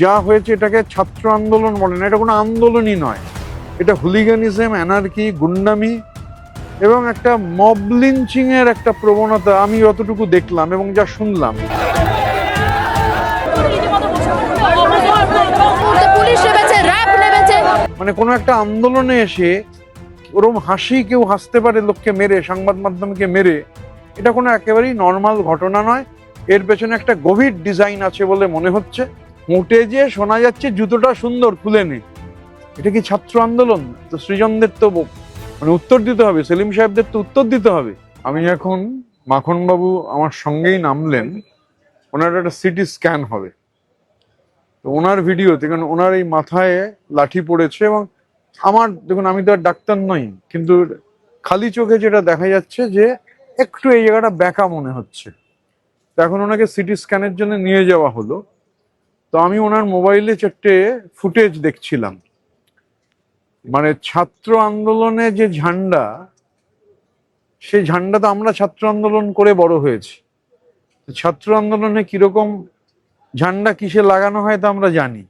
যা হয়েছে এটাকে ছাত্র আন্দোলন বলে না, এটা কোনো আন্দোলনই নয়, এটা হুলিগানিজম, অ্যানার্কি, গুন্ডামি এবং একটা মব লিঞ্চিং এর একটা প্রবণতা আমি যতটুকু দেখলাম এবং যা শুনলাম। মানে কোনো একটা আন্দোলনে এসে ওরকম হাসি কেউ হাসতে পারে লোককে মেরে, সংবাদ মাধ্যমকে মেরে, এটা কোনো একেবারেই নর্মাল ঘটনা নয়। এর পেছনে একটা গভীর ডিজাইন আছে বলে মনে হচ্ছে। মুটে যে শোনা যাচ্ছে জুতোটা সুন্দর খুলে নে, এটা কি ছাত্র আন্দোলন? তো সৃজনদের তো মানে উত্তর দিতে হবে, সেলিম সাহেবদের তো উত্তর দিতে হবে। আমি এখন মাখনবাবু আমার সঙ্গেই নামলেন, ওনার একটা সিটি স্ক্যান হবে। তো ওনার ভিডিওতে, কারণ ওনার এই মাথায় লাঠি পড়েছে এবং আমার, দেখুন আমি তো আর ডাক্তার নই, কিন্তু খালি চোখে যেটা দেখা যাচ্ছে যে একটু এই জায়গাটা ব্যাকা মনে হচ্ছে। তো এখন ওনাকে সিটি স্ক্যানের জন্য নিয়ে যাওয়া হলো। তো আমি ওনার মোবাইলে চারটে ফুটেজ দেখছিলাম। মানে ছাত্র আন্দোলনে যে ঝান্ডা, সেই ঝান্ডা তো আমরা ছাত্র আন্দোলন করে বড় হয়েছি। ছাত্র আন্দোলনে কিরকম ঝান্ডা কিসে লাগানো হয় তা আমরা জানি।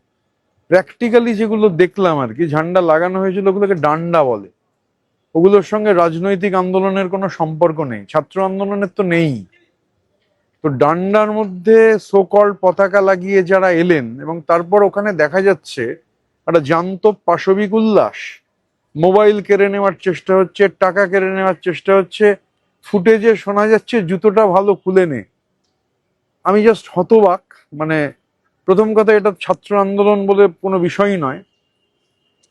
প্র্যাকটিক্যালি যেগুলো দেখলাম আর কি, ঝান্ডা লাগানো হয়েছিল ওগুলোকে ডান্ডা বলে। ওগুলোর সঙ্গে রাজনৈতিক আন্দোলনের কোনো সম্পর্ক নেই, ছাত্র আন্দোলনের তো নেই। তো ডান্ডার মধ্যে সোকল পতাকা লাগিয়ে যারা এলেন এবং তারপর ওখানে দেখা যাচ্ছে একটা জান্তব পাশবিক উল্লাস, মোবাইল কেড়ে নেওয়ার চেষ্টা হচ্ছে, টাকা কেড়ে নেওয়ার চেষ্টা হচ্ছে, ফুটেজে শোনা যাচ্ছে জুতোটা ভালো খুলে নে। আমি জাস্ট হতবাক। মানে প্রথম কথা, এটা ছাত্র আন্দোলন বলে কোনো বিষয়ই নয়,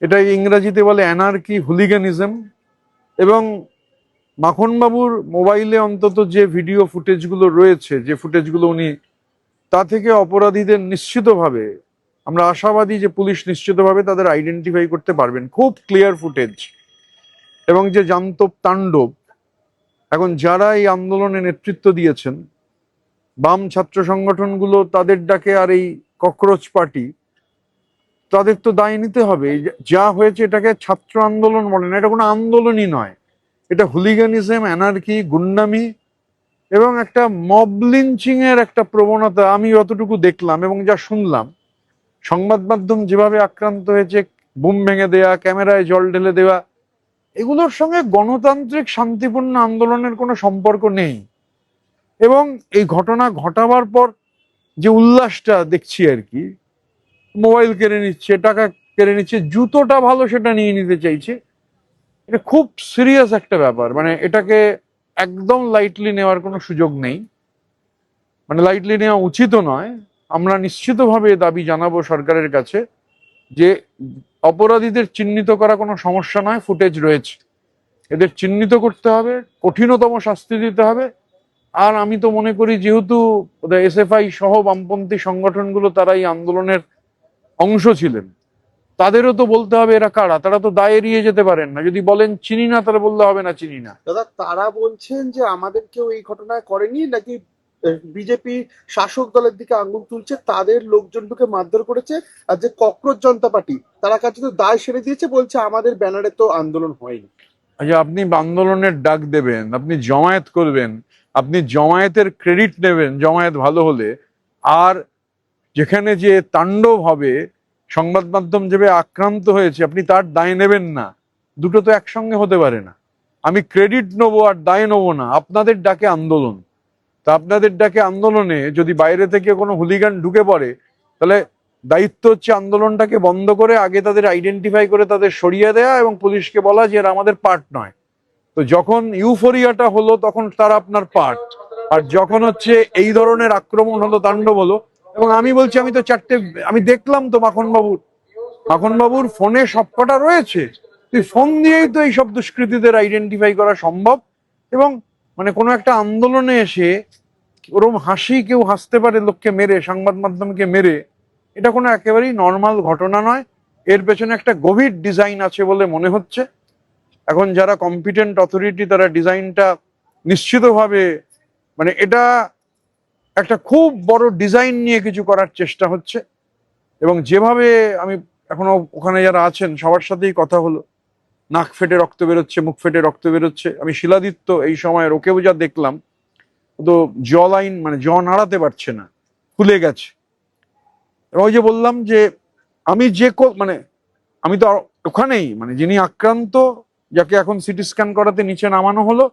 এটা ইংরেজিতে বলে অ্যানার্কি, হুলিগানিজম। এবং মাখনবাবুর মোবাইলে অন্তত যে ভিডিও ফুটেজগুলো রয়েছে, যে ফুটেজগুলো উনি, তা থেকে অপরাধীদের নিশ্চিতভাবে আমরা আশাবাদী যে পুলিশ নিশ্চিতভাবে তাদের আইডেন্টিফাই করতে পারবেন। খুব ক্লিয়ার ফুটেজ। এবং যে জান্তব তাণ্ডব, এখন যারা এই আন্দোলনে নেতৃত্ব দিয়েছেন, বাম ছাত্র সংগঠনগুলো তাদের ডাকে, আর এই ককরোচ পার্টি, তাদের তো দায় নিতে হবে। যা হয়েছে এটাকে ছাত্র আন্দোলন বলে না, এটা কোনো আন্দোলনই নয়, এটা হুলিগানিজম, অ্যানার্কি, গুন্ডামি এবং একটা মব লিঞ্চিং এর একটা প্রবণতা আমি যতটুকু দেখলাম এবং যা শুনলাম। সংবাদ মাধ্যম যেভাবে আক্রান্ত হয়েছে, বুম ভেঙে দেয়া, ক্যামেরায় জল ঢেলে দেওয়া, এগুলোর সঙ্গে গণতান্ত্রিক শান্তিপূর্ণ আন্দোলনের কোনো সম্পর্ক নেই। এবং এই ঘটনা ঘটাবার পর যে উল্লাসটা দেখছি আর কি, মোবাইল কেড়ে নিচ্ছে, টাকা কেড়ে নিচ্ছে, জুতোটা ভালো সেটা নিয়ে নিতে চাইছে, এটা খুব সিরিয়াস একটা ব্যাপার। মানে এটাকে একদম লাইটলি নেওয়ার কোনো সুযোগ নেই, মানে লাইটলি নেওয়া উচিতও নয়। আমরা নিশ্চিতভাবে দাবি জানাবো সরকারের কাছে যে অপরাধীদের চিহ্নিত করা কোনো সমস্যা নয়, ফুটেজ রয়েছে, এদের চিহ্নিত করতে হবে, কঠিনতম শাস্তি দিতে হবে। আর আমি তো মনে করি যেহেতু এসএফআই সহ বামপন্থী সংগঠনগুলো তারা এই আন্দোলনের অংশ ছিলেন, তাদেরও তো বলতে হবে এরা কারা। তারা তো দায় এড়িয়ে যেতে পারেন না। যদি বলেন চিনি না, তাহলে বললে হবে না চিনি না। দাদা, তারা বলছেন যে আমাদের কেউ এই ঘটনায় করেনি, নাকি বিজেপি শাসক দলের দিকে আঙুল তুলছে, তাদের লোকজনকে মারধর করেছে, আর যে ককরোচ জনতা পার্টি তারা কাছে তো দায় সেরে দিয়েছে, বলছে আমাদের ব্যানারে তো আন্দোলন হয়নি। আচ্ছা, আপনি আন্দোলনের ডাক দেবেন, আপনি জমায়েত করবেন, আপনি জমায়েতের ক্রেডিট নেবেন জমায়েত ভালো হলে, আর যেখানে যে তাণ্ডব হবে, সংবাদ মাধ্যম যেভাবে আক্রান্ত হয়েছে, আপনি তার দায় নেবেন না। দুটো তো একসঙ্গে হতে পারে না। আমি ক্রেডিট নেবো আর দায় নেবো না। আপনাদের ডাকে আন্দোলন, তা আপনাদের ডাকে আন্দোলনে যদি বাইরে থেকে কোনো হুলিগান ঢুকে পড়ে, তাহলে দায়িত্ব হচ্ছে আন্দোলনটাকে বন্ধ করে আগে তাদের আইডেন্টিফাই করে তাদের সরিয়ে দেয়া এবং পুলিশকে বলা যে এরা আমাদের পার্ট নয়। তো যখন ইউফোরিয়াটা হলো তখন তারা আপনার পার্ট, আর যখন হচ্ছে এই ধরনের আক্রমণ হলো, তাণ্ডব হলো। এবং আমি বলছি, আমি তো চারটে আমি দেখলাম তো মাখনবাবুর ফোনে সবকটা রয়েছে। তুই ফোন দিয়েই তো এইসব দুষ্কৃতীদের আইডেন্টিফাই করা সম্ভব। এবং মানে কোনো একটা আন্দোলনে এসে ওরকম হাসি কেউ হাসতে পারে লোককে মেরে, সংবাদ মাধ্যমকে মেরে, এটা কোনো একেবারেই নর্মাল ঘটনা নয়। এর পেছনে একটা গভীর ডিজাইন আছে বলে মনে হচ্ছে। এখন যারা কম্পিটেন্ট অথরিটি, তারা ডিজাইনটা নিশ্চিতভাবে, মানে এটা একটা খুব বড় ডিজাইন নিয়ে কিছু করার চেষ্টা হচ্ছে। এবং যেভাবে আমি এখনো ওখানে যারা আছেন সবার সাথেই কথা হলো, নাক ফেটে রক্ত বেরোচ্ছে, মুখ ফেটে রক্ত বেরোচ্ছে। আমি শিলাদিত্য এই সময় ওকেও যা দেখলাম, তো জ লাইন, মানে জ নাড়াতে পারছে না, ফুলে গেছে। ওই যে বললাম যে আমি মানে আমি তো ওখানেই, মানে যিনি আক্রান্ত, যাকে এখন সিটি স্ক্যান করাতে নিচে নামানো হলো,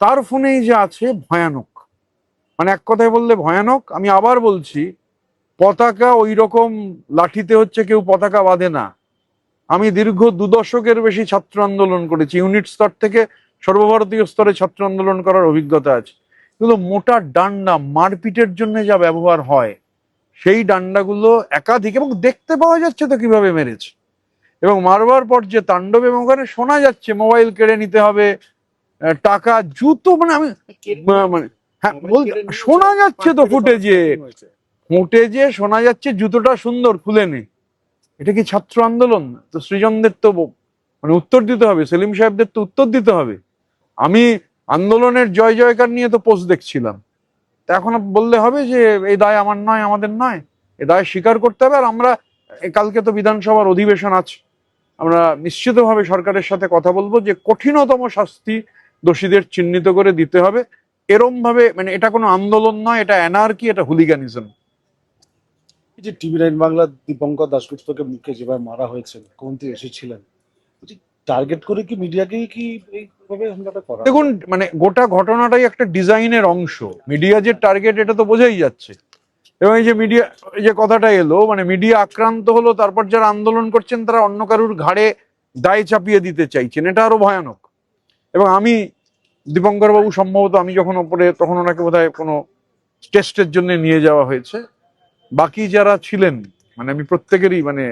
তার ফোনেই যে আছে ভয়ানক, মানে এক কথায় বললে ভয়ানক। আমি আবার বলছি, পতাকা ওই রকম লাঠিতে হচ্ছে, কেউ পতাকা বাঁধে না। আমি দীর্ঘ 2 দশকের বেশি ছাত্র আন্দোলন করেছি, ইউনিট স্তর থেকে সর্বভারতীয় স্তরে ছাত্র আন্দোলন করার অভিজ্ঞতা আছে। কিন্তু মোটা ডান্ডা মারপিটের জন্য যা ব্যবহার হয়, সেই ডান্ডাগুলো একাধিক, এবং দেখতে পাওয়া যাচ্ছে তো কিভাবে মেরেছে, এবং মারবার পর যে তাণ্ডব, এবং ওখানে শোনা যাচ্ছে মোবাইল কেড়ে নিতে হবে, টাকা, জুতো, মানে আমি মানে হ্যাঁ শোনা যাচ্ছে তো ফুটেজে শোনা যাচ্ছে জুতোটা সুন্দর, খুলে নে। এটা কি ছাত্র আন্দোলন? তো সৃজনদের তো মানে উত্তর দিতে হবে, সেলিম সাহেবদের তো উত্তর দিতে হবে। আমি আন্দোলনের জয় জয়কার নিয়ে তো পোস্ট দেখছিলাম, তা এখন বললে হবে যে এই দায় আমার নয়, আমাদের নয়, এই দায় স্বীকার করতে হবে। আর আমরা কালকে তো বিধানসভার অধিবেশন আছে, আমরা নিশ্চিতভাবে সরকারের সাথে কথা বলবো যে কঠিনতম শাস্তি দোষীদের চিহ্নিত করে দিতে হবে। এরম ভাবে, মানে এটা কোনো আন্দোলন নয়, এটা অ্যানার্কি, এটা হুলিগানিজম। এই যে টিভি9 বাংলা দীপঙ্কর দাশগুপ্তকে মুখে যেভাবে মারা হয়েছে, মুখ্যমন্ত্রী এসেছিলেন, টার্গেট করে কি মিডিয়াকেই কি এইভাবে হামলাটা করা? দেখুন, মানে গোটা ঘটনাটাই একটা ডিজাইনের অংশ। মিডিয়া যে টার্গেট এটা তো বোঝাই যাচ্ছে। এবং এই যে মিডিয়া, এই যে কথাটা এলো, মানে মিডিয়া আক্রান্ত হলো, তারপর যারা আন্দোলন করছেন তারা অন্য কারুর ঘাড়ে দায় চাপিয়ে দিতে চাইছেন, এটা আরো ভয়ানক। এবং আমি, দীপঙ্কর বাবু সম্ভবত, আমি যখন ওপরে, তখন ওনাকে বোধহয় কোনো টেস্টের জন্য নিয়ে যাওয়া হয়েছে। বাকি যারা ছিলেন, মানে আমি প্রত্যেকেরই, মানে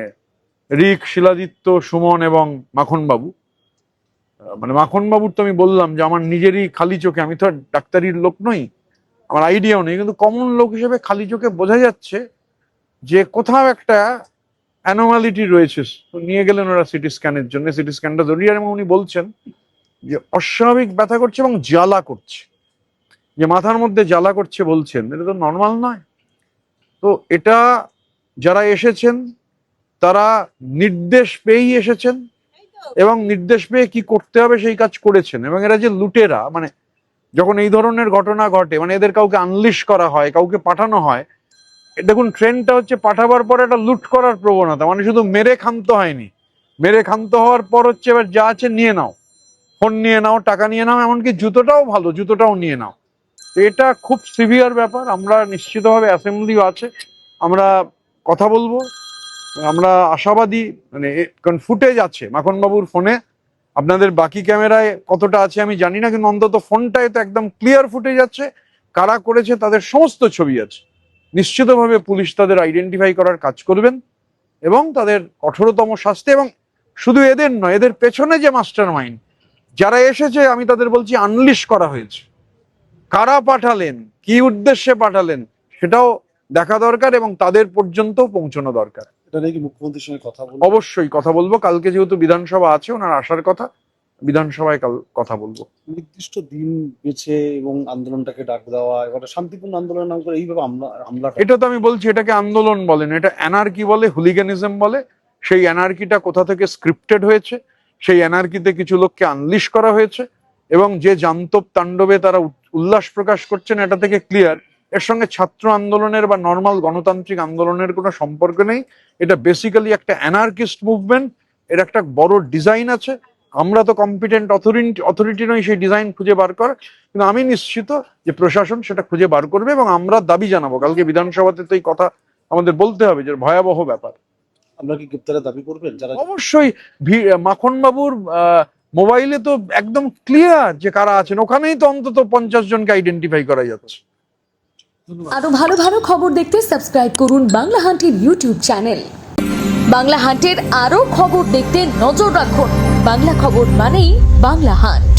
রিক, শিলাদিত্য, সুমন এবং মাখন বাবু, মানে মাখন বাবুর তো আমি বললাম যে আমার নিজেরই খালি চোখে, আমি তো আর ডাক্তারির লোক নই, আমার আইডিয়াও নেই, কিন্তু কমন লোক হিসেবে খালি চোখে বোঝা যাচ্ছে যে কোথাও একটা অ্যানোমালিটি রয়েছে। তো নিয়ে গেলেন ওরা সিটি স্ক্যানের জন্য, সিটি স্ক্যানটা ধরিয়ে, এবং উনি বলছেন যে অস্বাভাবিক ব্যথা করছে এবং জ্বালা করছে, যে মাথার মধ্যে জ্বালা করছে বলছেন, এটা তো নর্মাল নয়। তো এটা যারা এসেছেন তারা নির্দেশ পেয়েই এসেছেন, এবং নির্দেশ পেয়ে কি করতে হবে সেই কাজ করেছেন। এবং এরা যে লুটেরা, মানে যখন এই ধরনের ঘটনা ঘটে, মানে এদের কাউকে আনলিশ করা হয়, কাউকে পাঠানো হয়, দেখুন ট্রেন্ডটা হচ্ছে পাঠাবার পর একটা লুট করার প্রবণতা, মানে শুধু মেরে ক্ষান্ত হয়নি, মেরে ক্ষান্ত হওয়ার পর হচ্ছে এবার যা আছে নিয়ে নাও, ফোন নিয়ে নাও, টাকা নিয়ে নাও, এমনকি জুতোটাও ভালো, জুতোটাও নিয়ে নাও। এটা খুব সিভিয়ার ব্যাপার। আমরা নিশ্চিতভাবে, অ্যাসেম্বলিও আছে, আমরা কথা বলবো, আমরা আশাবাদী। মানে কারণ ফুটেজ আছে মাখন বাবুর ফোনে, আপনাদের বাকি ক্যামেরায় কতটা আছে আমি জানি না, কিন্তু অন্তত ফোনটায় তো একদম ক্লিয়ার ফুটেজ আছে, কারা করেছে তাদের সমস্ত ছবি আছে। নিশ্চিতভাবে পুলিশ তাদের আইডেন্টিফাই করার কাজ করবেন এবং তাদের কঠোরতম শাস্তি, এবং শুধু এদের নয়, এদের পেছনে যে মাস্টার মাইন্ড যারা এসেছে, আমি তাদের বলছি আনলিশ করা হয়েছে। কারা পাঠালেন, কি উদ্দেশ্যে পাঠালেন, সেটাও দেখা দরকার এবং তাদের পর্যন্ত পৌঁছানো দরকার। এটা নিয়ে কি মুখ্যমন্ত্রীর সঙ্গে কথা বলবো? অবশ্যই কথা বলবো, কালকে যেহেতু বিধানসভা আছে, ওনার আসার কথা, বিধানসভায় কাল কথা বলবো। নির্দিষ্ট দিন বেছে এবং আন্দোলনটাকে ডাক দেওয়া, এবার শান্তিপূর্ণ আন্দোলনের নাম করে এইভাবে হামলা, এটা তো আমি বলছি, এটাকে আন্দোলন বলেন, এটা অ্যানার্কি বলে, হুলিগানিজম বলে। সেই অ্যানার্কিটা কোথা থেকে স্ক্রিপ্টেড হয়েছে, সেই অ্যানার্কিতে কিছু লোককে আনলিশ করা হয়েছে, এবং যে জান্তব তাণ্ডবে তারা উল্লাস প্রকাশ করছেন, এটা থেকে ক্লিয়ার এর সঙ্গে ছাত্র আন্দোলনের বা নর্মাল গণতান্ত্রিক আন্দোলনের কোনো সম্পর্ক নেই। এটা বেসিক্যালি একটা অ্যানার্কিস্ট মুভমেন্ট, এর একটা বড় ডিজাইন আছে। আমরা তো কম্পিটেন্ট অথরিটি নই সেই ডিজাইন খুঁজে বার কর, কিন্তু আমি নিশ্চিত যে প্রশাসন সেটা খুঁজে বার করবে, এবং আমরা দাবি জানাবো কালকে বিধানসভাতে, তো এই কথা আমাদের বলতে হবে যে ভয়াবহ ব্যাপার। আমরা কি গ্রেপ্তারের দাবি করবেন? যারা অবশ্যই, মাখন বাবুর মোবাইলে তো একদম ক্লিয়ার যে কারা আছেন, ওখানেই তো অন্তত 50 জনকে আইডেন্টিফাই করা যাচ্ছে। আরো ভালো ভালো খবর দেখতে সাবস্ক্রাইব করুন বাংলা হান্টের ইউটিউব চ্যানেল। বাংলা হান্টের আরো খবর দেখতে নজর রাখুন। বাংলা খবর মানেই বাংলা হান্ট।